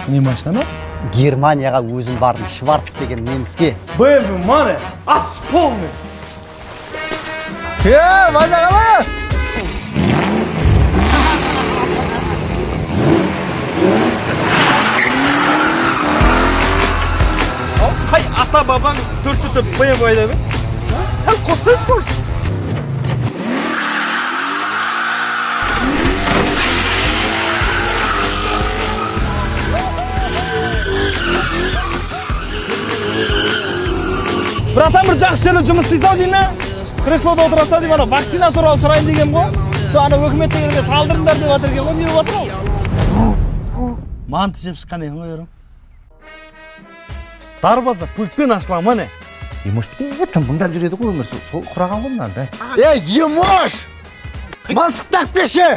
Не машина? Германияға өзім бардым, Шварц деген неміске. BMW мане, ас полный. Мана қалай? Қай ата бабаң төрт BMW айдады? Сәл қостайсың көрсің. Братан, бір жақсы жерде жұмыс істейсің деймін. Креслода отыраса деймін, ана вакцина туралы сұрайын деген ғой. Сол ана өкіметтегілерге салдырыңдар деп жатыр екен ғой, не болып жатыр ол? Манты жеп шыққан екен ғой, ерім. Дарбаза пультпен ашылған ма не? Емош бітен мыңдап жүреді ғой өмір, сол құраған ғой мынаны. Емош! Мантықтап беші!